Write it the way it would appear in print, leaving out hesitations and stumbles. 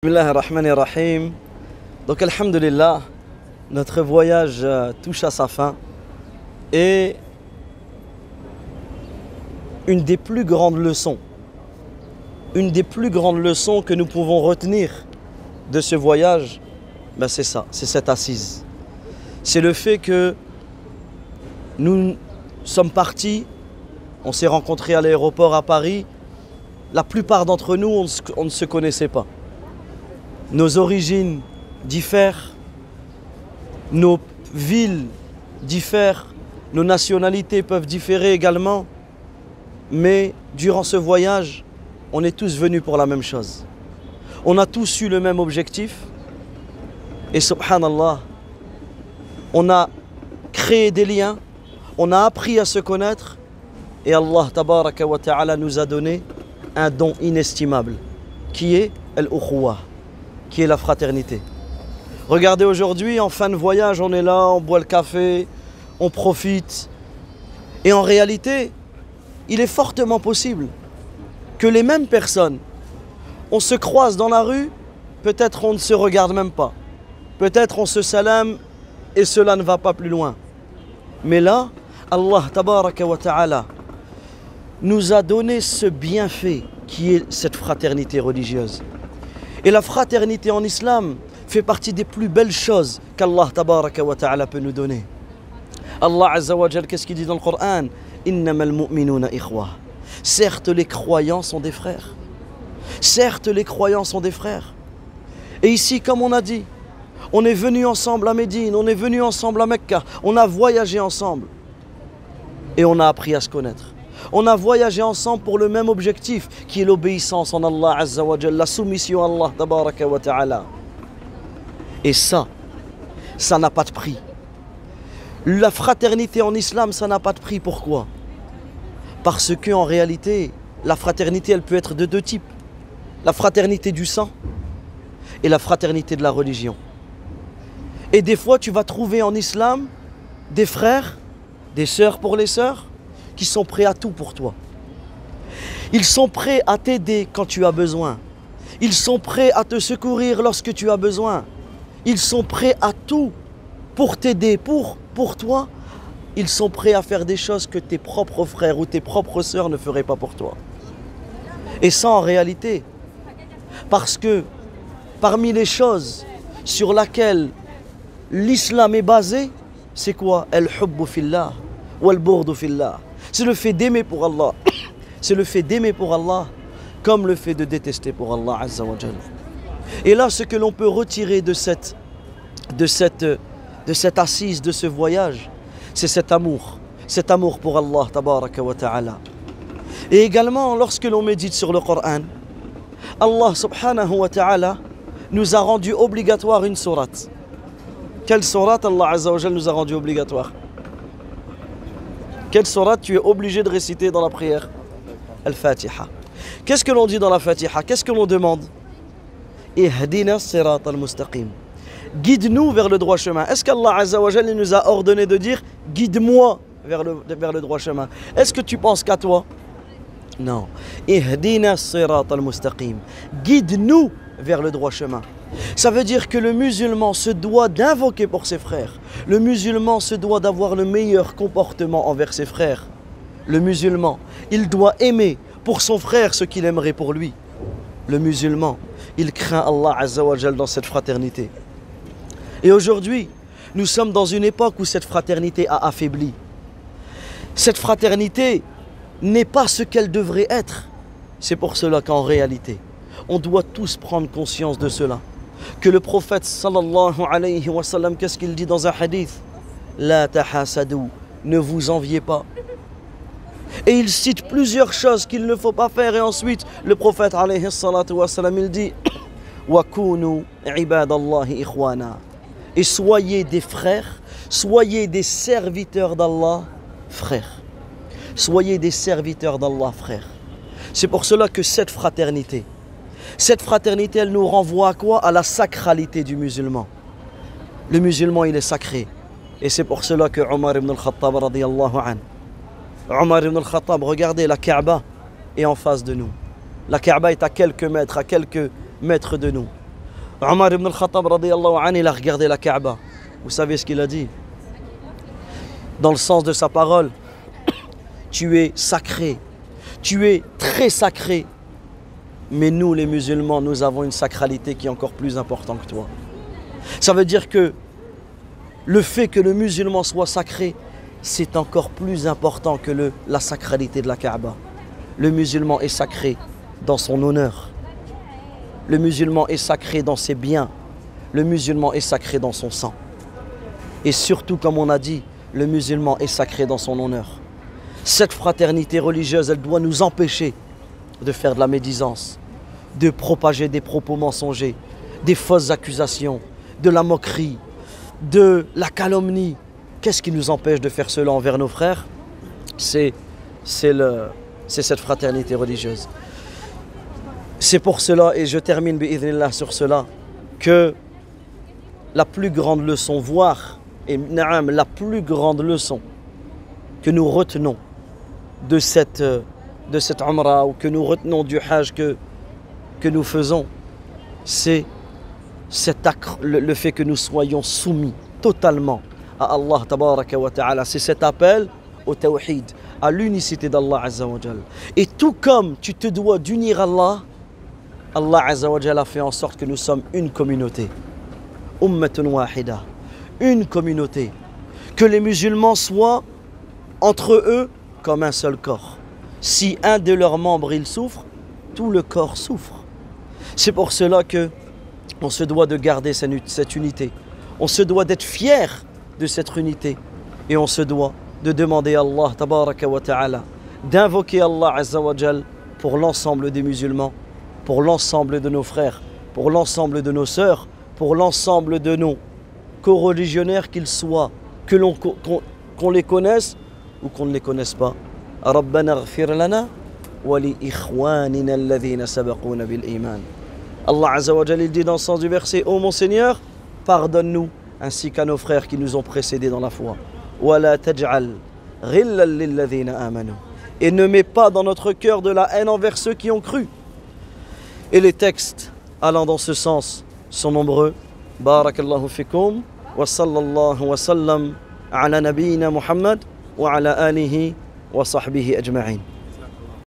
Bismillah ar-Rahman ar-Rahim. Donc alhamdulillah, notre voyage touche à sa fin et une des plus grandes leçons que nous pouvons retenir de ce voyage, c'est ça, c'est cette assise. C'est le fait que nous sommes partis, on s'est rencontrés à l'aéroport à Paris, la plupart d'entre nous on ne se connaissait pas. Nos origines diffèrent, nos villes diffèrent, nos nationalités peuvent différer également, mais durant ce voyage, on est tous venus pour la même chose. On a tous eu le même objectif et subhanallah, on a créé des liens, on a appris à se connaître et Allah tabaraka wa ta'ala nous a donné un don inestimable qui est al-ukhuwa, qui est la fraternité. Regardez aujourd'hui, en fin de voyage, on est là, on boit le café, on profite. Et en réalité, il est fortement possible que les mêmes personnes, on se croise dans la rue, peut-être on ne se regarde même pas. Peut-être on se salame et cela ne va pas plus loin. Mais là, Allah tabaraka wa ta'ala nous a donné ce bienfait qui est cette fraternité religieuse. Et la fraternité en islam fait partie des plus belles choses qu'Allah tabaraka wa ta'ala peut nous donner. Allah azza wa jal, qu'est-ce qu'il dit dans le Coran? Innamal mu'minuna ikhwa. Certes, les croyants sont des frères. Certes, les croyants sont des frères. Et ici, comme on a dit, on est venus ensemble à Médine, on est venus ensemble à Mecca, on a voyagé ensemble. Et on a appris à se connaître. On a voyagé ensemble pour le même objectif qui est l'obéissance en Allah Azza wa Jalla, la soumission à Allah tabaraka wa ta'ala. Et ça n'a pas de prix. La fraternité en islam, ça n'a pas de prix. Pourquoi? Parce qu'en réalité, la fraternité, elle peut être de deux types. La fraternité du sang et la fraternité de la religion. Et des fois, tu vas trouver en islam des frères, des sœurs pour les sœurs, qui sont prêts à tout pour toi. Ils sont prêts à t'aider quand tu as besoin. Ils sont prêts à te secourir lorsque tu as besoin. Ils sont prêts à tout pour t'aider, pour toi. Ils sont prêts à faire des choses que tes propres frères ou tes propres sœurs ne feraient pas pour toi. Et ça en réalité, parce que parmi les choses sur lesquelles l'islam est basé, c'est quoi? Al-hubbu fillah wal-burdu fillah. C'est le fait d'aimer pour Allah. C'est le fait d'aimer pour Allah comme le fait de détester pour Allah Azza wa Jalla. Et là, ce que l'on peut retirer de cette assise, de ce voyage, c'est cet amour pour Allah tabaraka wa ta'ala. Et également, lorsque l'on médite sur le Coran, Allah subhanahu wa ta'ala nous a rendu obligatoire une sourate. Quelle sourate Allah Azza wa Jalla nous a rendu obligatoire? Quelle sourate tu es obligé de réciter dans la prière? Al-Fatiha. Qu'est-ce que l'on dit dans la Fatiha? Qu'est-ce que l'on demande? Ihdina sirat al-mustaqim. Guide-nous vers le droit chemin. Est-ce qu'Allah Azza wa Jalla nous a ordonné de dire guide-moi vers le droit chemin? Est-ce que tu penses qu'à toi? Non. Ihdina sirat al-mustaqim. Guide-nous vers le droit chemin. Ça veut dire que le musulman se doit d'invoquer pour ses frères. Le musulman se doit d'avoir le meilleur comportement envers ses frères. Le musulman, il doit aimer pour son frère ce qu'il aimerait pour lui. Le musulman, il craint Allah Azza wa Jal dans cette fraternité. Et aujourd'hui, nous sommes dans une époque où cette fraternité a affaibli. Cette fraternité n'est pas ce qu'elle devrait être. C'est pour cela qu'en réalité, on doit tous prendre conscience de cela. Que le prophète sallallahu alayhi wa sallam, qu'est-ce qu'il dit dans un hadith? La tahasadou, ne vous enviez pas. Et il cite plusieurs choses qu'il ne faut pas faire. Et ensuite, le prophète alayhi salatu wa sallam, il dit wa kunu ibadallahi ikhwana. Et soyez des frères, soyez des serviteurs d'Allah, frères. Soyez des serviteurs d'Allah, frères. C'est pour cela que cette fraternité, elle nous renvoie à quoi? À la sacralité du musulman. Le musulman, il est sacré. Et c'est pour cela que Omar ibn al-Khattab, radiyallahu anhu, Omar ibn al-Khattab, regardez, la Kaaba est en face de nous. La Kaaba est à quelques mètres de nous. Omar ibn al-Khattab radiyallahu anhu, il a regardé la Kaaba. Vous savez ce qu'il a dit? Dans le sens de sa parole, tu es sacré, tu es très sacré. Mais nous, les musulmans, nous avons une sacralité qui est encore plus importante que toi. Ça veut dire que le fait que le musulman soit sacré, c'est encore plus important que la sacralité de la Kaaba. Le musulman est sacré dans son honneur. Le musulman est sacré dans ses biens. Le musulman est sacré dans son sang. Et surtout, comme on a dit, le musulman est sacré dans son honneur. Cette fraternité religieuse, elle doit nous empêcher de faire de la médisance, de propager des propos mensongers, des fausses accusations, de la moquerie, de la calomnie. Qu'est-ce qui nous empêche de faire cela envers nos frères? C'est cette fraternité religieuse. C'est pour cela, et je termine bi'idhnillah sur cela, que la plus grande leçon, voire et la plus grande leçon que nous retenons de cette Umrah ou que nous retenons du Hajj que nous faisons, c'est le fait que nous soyons soumis totalement à Allah tabaraka wa ta'ala. C'est cet appel au tawhid, à l'unicité d'Allah Azza wa Jal. Et tout comme tu te dois d'unir Allah, Allah Azza wa Jal a fait en sorte que nous sommes une communauté. Ummatun wahida. Une communauté. Que les musulmans soient entre eux comme un seul corps. Si un de leurs membres il souffre, tout le corps souffre. C'est pour cela que on se doit de garder cette unité. On se doit d'être fier de cette unité. Et on se doit de demander à Allah tabaraka wa ta'ala, d'invoquer Allah Azza wa Jal pour l'ensemble des musulmans, pour l'ensemble de nos frères, pour l'ensemble de nos sœurs, pour l'ensemble de nos co-religionnaires qu'ils soient, qu'on les connaisse ou qu'on ne les connaisse pas. Rabbana ighfir lana wa li ikhwanina alladhina sabaquna bil iman. Allah Azza wa Jal dit dans le sens du verset: ô mon Seigneur, pardonne-nous ainsi qu'à nos frères qui nous ont précédés dans la foi. Wa la taj'al ghillan lil ladhina amanu. Et ne mets pas dans notre cœur de la haine envers ceux qui ont cru. Et les textes allant dans ce sens sont nombreux. Barakallahu fikum wa sallallahu wa sallam ala nabiyyina Muhammad wa ala alihi wa sahbihi ajma'in.